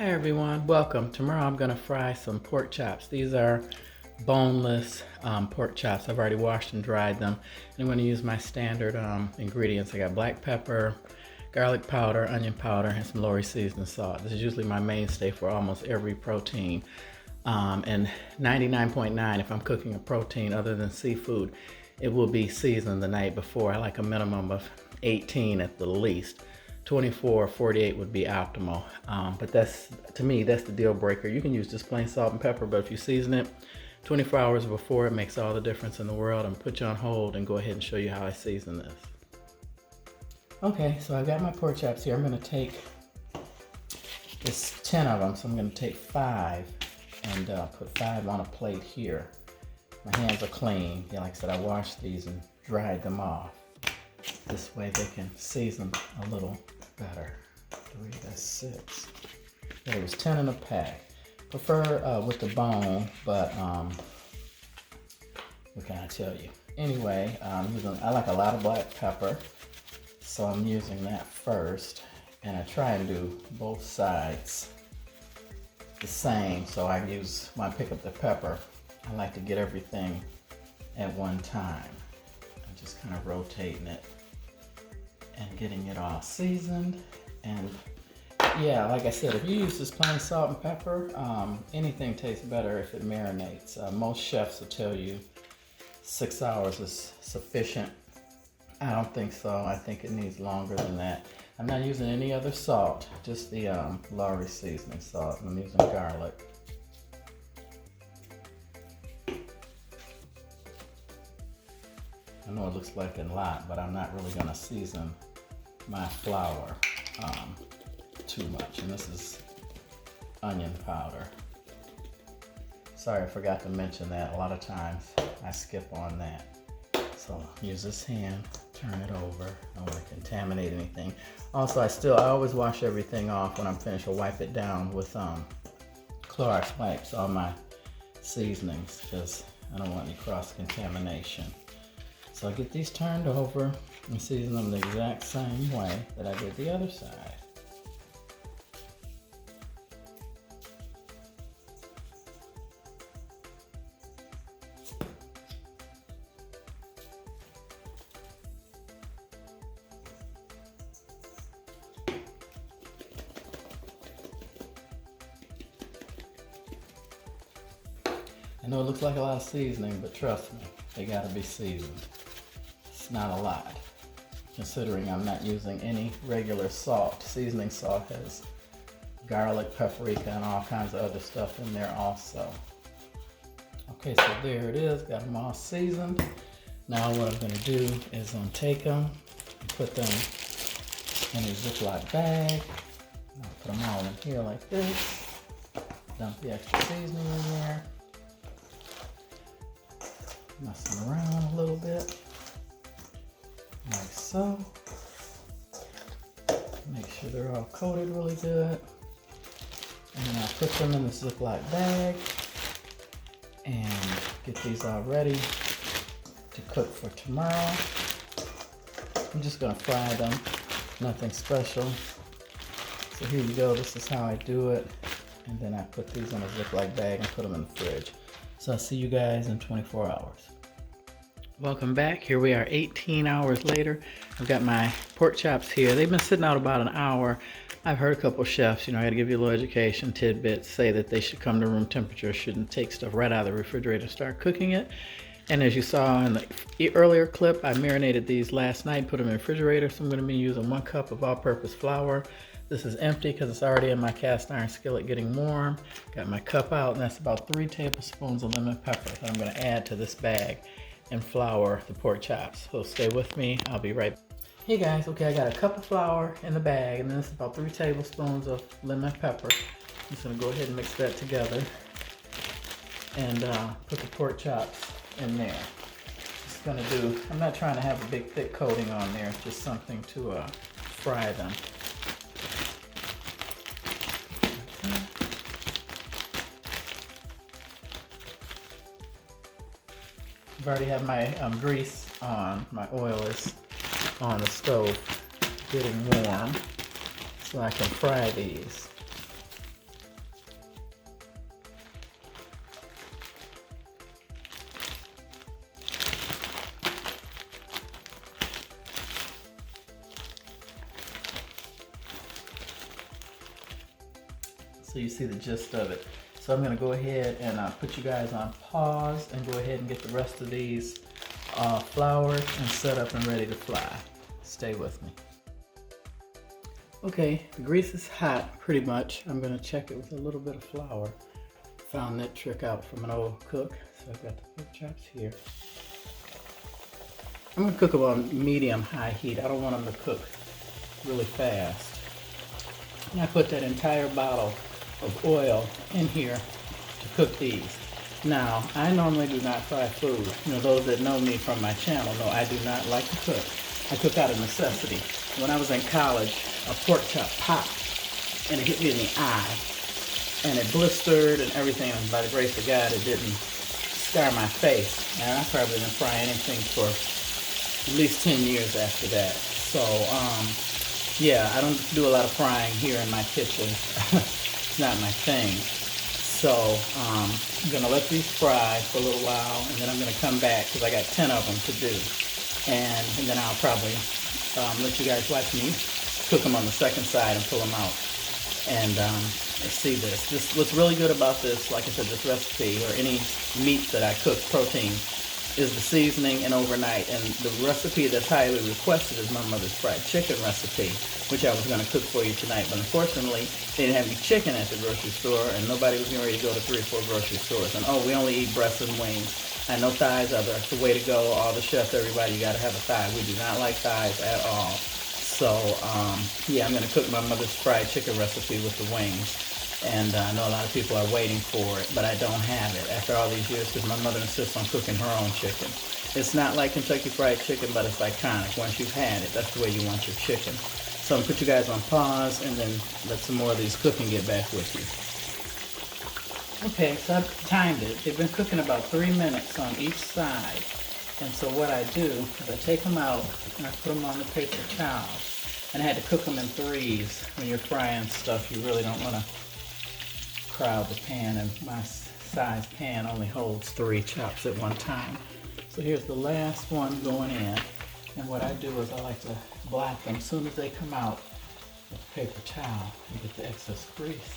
Hi everyone, welcome. Tomorrow I'm going to fry some pork chops. These are boneless pork chops. I've already washed and dried them. And I'm going to use my standard ingredients. I got black pepper, garlic powder, onion powder, and some Lorry seasoning salt. This is usually my mainstay for almost every protein. And 99.9 if I'm cooking a protein other than seafood, it will be seasoned the night before. I like a minimum of 18 at the least. 24 or 48 would be optimal, but to me that's the deal breaker. You can use just plain salt and pepper, but if you season it 24 hours before, it makes all the difference in the world. I'm gonna put you on hold and go ahead and show you how I season this. Okay, so I've got my pork chops here. I'm gonna take this 10 of them, so I'm gonna take 5 and put 5 on a plate here. My hands are clean. Yeah, like I said, I washed these and dried them off. This way they can season a little better. 3, that's 6. There was 10 in a pack. Prefer with the bone, but what can I tell you? Anyway, I like a lot of black pepper, so I'm using that first. And I try and do both sides the same. So when I pick up the pepper, I like to get everything at one time. I'm just kind of rotating it and getting it all seasoned. And yeah, like I said, if you use just plain salt and pepper, anything tastes better if it marinates. Most chefs will tell you 6 hours is sufficient. I don't think so. I think it needs longer than that. I'm not using any other salt, just the Lorry seasoning salt. I'm using garlic. I know it looks like a lot, but I'm not really gonna season my flour too much. And this is onion powder. Sorry, I forgot to mention that. A lot of times I skip on that. So use this hand, turn it over. I don't want to contaminate anything. Also, I always wash everything off when I'm finished. I'll wipe it down with Clorox wipes on my seasonings because I don't want any cross-contamination. So I get these turned over and season them the exact same way that I did the other side. I know it looks like a lot of seasoning, but trust me, they gotta be seasoned. It's not a lot, considering I'm not using any regular salt. Seasoning salt has garlic, paprika, and all kinds of other stuff in there also. Okay, so there it is, got them all seasoned. Now what I'm gonna do is take them and put them in a Ziploc bag. I'll put them all in here like this. Dump the extra seasoning in there. Mess them around a little bit, like so. Make sure they're all coated really good. And then I'll put them in the Ziploc bag and get these all ready to cook for tomorrow. I'm just gonna fry them, nothing special. So here you go, this is how I do it. And then I put these in a Ziploc bag and put them in the fridge. So I'll see you guys in 24 hours. Welcome back. Here we are 18 hours later. I've got my pork chops here. They've been sitting out about an hour. I've heard a couple chefs, I gotta give you a little education tidbits, say that they should come to room temperature, shouldn't take stuff right out of the refrigerator and start cooking it. And as you saw in the earlier clip, I marinated these last night, put them in the refrigerator. So I'm gonna be using 1 cup of all-purpose flour. This is empty because it's already in my cast iron skillet getting warm. Got my cup out, and that's about 3 tablespoons of lemon pepper that I'm gonna add to this bag and flour the pork chops. So stay with me, I'll be right back. Hey guys, okay, I got a cup of flour in the bag, and then it's about 3 tablespoons of lemon pepper. I'm just gonna go ahead and mix that together and put the pork chops in there. Just gonna I'm not trying to have a big thick coating on there, it's just something to fry them. I've already have my grease on, my oil is on the stove getting warm so I can fry these. so you see the gist of it. So I'm gonna go ahead and put you guys on pause and go ahead and get the rest of these floured and set up and ready to fly. Stay with me. Okay, the grease is hot pretty much. I'm gonna check it with a little bit of flour. Found that trick out from an old cook. So I've got the pork chops here. I'm gonna cook them on medium-high heat. I don't want them to cook really fast. And I put that entire bottle of oil in here to cook these. Now, I normally do not fry food. You know, those that know me from my channel know I do not like to cook. I cook out of necessity. When I was in college, a pork chop popped and it hit me in the eye. And it blistered and everything, and by the grace of God, it didn't scar my face. And I probably didn't fry anything for at least 10 years after that. So, yeah, I don't do a lot of frying here in my kitchen. It's not my thing. So, I'm gonna let these fry for a little while, and then I'm gonna come back, because I got 10 of them to do. And then I'll probably let you guys watch me cook them on the second side and pull them out. And see this. What's really good about this, like I said, this recipe, or any meat that I cook, protein, is the seasoning and overnight. And the recipe that's highly requested is my mother's fried chicken recipe, which I was going to cook for you tonight. But unfortunately, they didn't have any chicken at the grocery store, and nobody was getting ready to go to 3 or 4 grocery stores. And oh, we only eat breasts and wings. I know thighs are the way to go. All the chefs, everybody, you got to have a thigh. We do not like thighs at all. So, yeah, I'm going to cook my mother's fried chicken recipe with the wings. And I know a lot of people are waiting for it, but I don't have it after all these years because my mother insists on cooking her own chicken. It's not like Kentucky Fried Chicken, but it's iconic. Once you've had it, that's the way you want your chicken. So I'm going to put you guys on pause and then let some more of these cooking get back with you. Okay, so I've timed it. They've been cooking about 3 minutes on each side. And so what I do is I take them out and I put them on the paper towel. And I had to cook them in threes. When you're frying stuff, you really don't want to crowd the pan, and my size pan only holds 3 chops at one time. So here's the last one going in. And what I do is I like to black them as soon as they come out with a paper towel and get the excess grease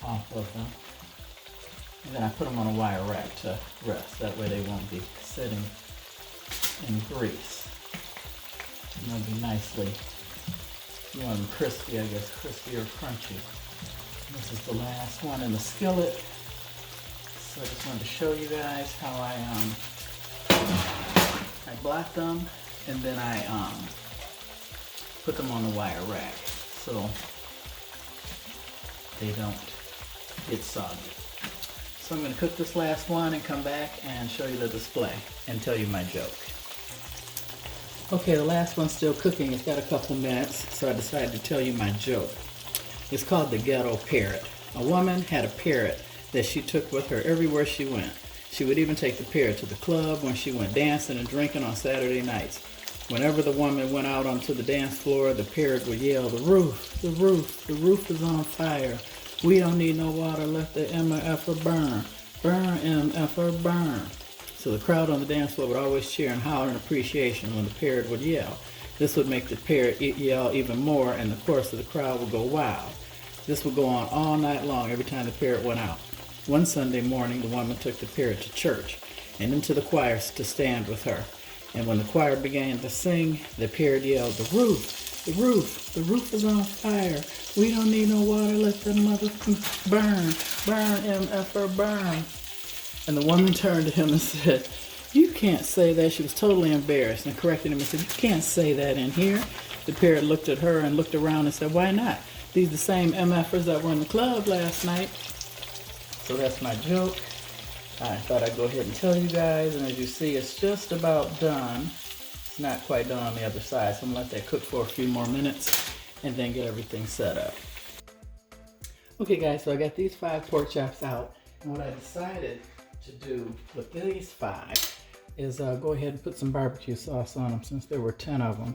off of them. And then I put them on a wire rack to rest. That way they won't be sitting in grease. And they'll be nicely, you want them crispy, I guess, crispy or crunchy. This is the last one in the skillet. So I just wanted to show you guys how I black them, and then I put them on the wire rack so they don't get soggy. So I'm going to cook this last one and come back and show you the display and tell you my joke. Okay, the last one's still cooking. It's got a couple minutes, so I decided to tell you my joke. It's called the ghetto parrot. A woman had a parrot that she took with her everywhere she went. She would even take the parrot to the club when she went dancing and drinking on Saturday nights. Whenever the woman went out onto the dance floor, the parrot would yell, "The roof, the roof, the roof is on fire. We don't need no water, let the MFer burn. Burn, MFer, burn." So the crowd on the dance floor would always cheer and holler in appreciation when the parrot would yell. This would make the parrot yell even more, and the chorus of the crowd would go wild. This would go on all night long every time the parrot went out. One Sunday morning, the woman took the parrot to church and into the choir to stand with her. And when the choir began to sing, the parrot yelled, "The roof, the roof, the roof is on fire. We don't need no water, let the mother burn, burn, MFer, burn." And the woman turned to him and said, "You can't say that." She was totally embarrassed and corrected him and said, "You can't say that in here." The parrot looked at her and looked around and said, "Why not? These are the same MFers that were in the club last night." So that's my joke. I thought I'd go ahead and tell you guys, and as you see, it's just about done. It's not quite done on the other side, so I'm gonna let that cook for a few more minutes and then get everything set up. Okay guys, so I got these 5 pork chops out, and what I decided to do with these 5 is go ahead and put some barbecue sauce on them, since there were 10 of them,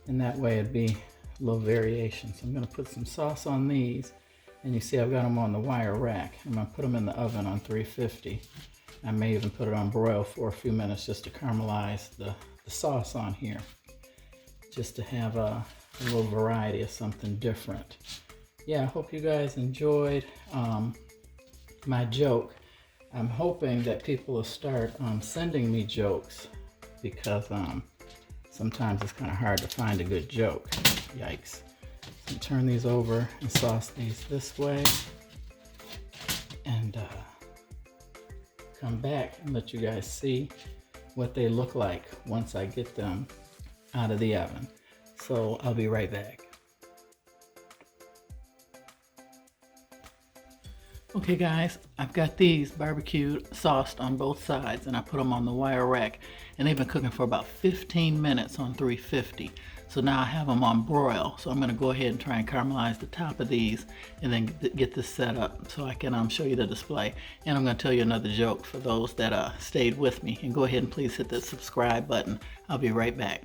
and that way it'd be a little variation. So I'm going to put some sauce on these, and you see I've got them on the wire rack. I'm going to put them in the oven on 350. I may even put it on broil for a few minutes just to caramelize the sauce on here, just to have a little variety of something different. yeah, I hope you guys enjoyed my joke. I'm hoping that people will start sending me jokes, because sometimes it's kind of hard to find a good joke. Yikes. So turn these over and sauce these this way, and come back and let you guys see what they look like once I get them out of the oven. So I'll be right back. Okay guys, I've got these barbecued, sauced on both sides, and I put them on the wire rack, and they've been cooking for about 15 minutes on 350. So now I have them on broil, so I'm going to go ahead and try and caramelize the top of these and then get this set up so I can show you the display. And I'm going to tell you another joke for those that stayed with me. And go ahead and please hit the subscribe button. I'll be right back.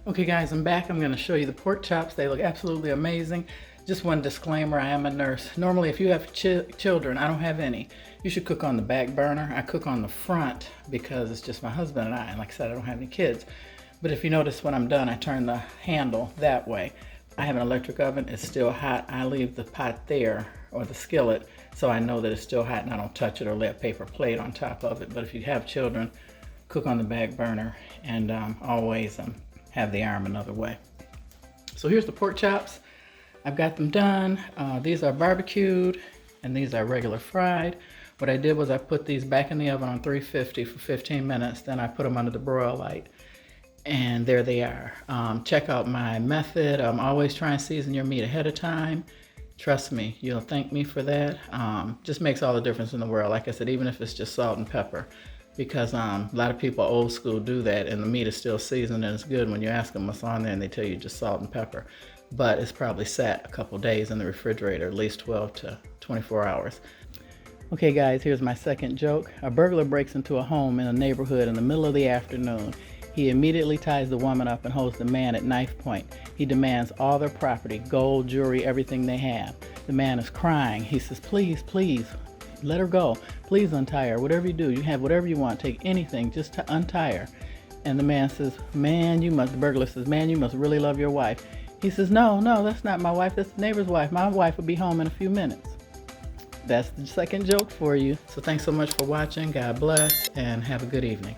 Okay guys, I'm back. I'm going to show you the pork chops. They look absolutely amazing. Just one disclaimer, I am a nurse. Normally if you have children, I don't have any, you should cook on the back burner. I cook on the front because it's just my husband and I, and like I said, I don't have any kids. But if you notice when I'm done, I turn the handle that way. I have an electric oven, it's still hot. I leave the pot there, or the skillet, so I know that it's still hot and I don't touch it or lay a paper plate on top of it. But if you have children, cook on the back burner, and always have the arm another way. So here's the pork chops. I've got them done. These are barbecued and these are regular fried. What I did was I put these back in the oven on 350 for 15 minutes. Then I put them under the broil light, and there they are. Check out my method. Always try and season your meat ahead of time. Trust me, you'll thank me for that. Just makes all the difference in the world. Like I said, even if it's just salt and pepper, because a lot of people old school do that and the meat is still seasoned and it's good. When you ask them what's on there and they tell you just salt and pepper, but it's probably sat a couple days in the refrigerator, at least 12 to 24 hours. Okay guys, here's my second joke. A burglar breaks into a home in a neighborhood in the middle of the afternoon. He immediately ties the woman up and holds the man at knife point. He demands all their property, gold, jewelry, everything they have. The man is crying. He says, please, please, let her go. Please untie her. Whatever you do, you have whatever you want. Take anything, just to untie her. And the man says, the burglar says, man, you must really love your wife. He says, no, that's not my wife. That's the neighbor's wife. My wife will be home in a few minutes. That's the second joke for you. So thanks so much for watching. God bless, and have a good evening.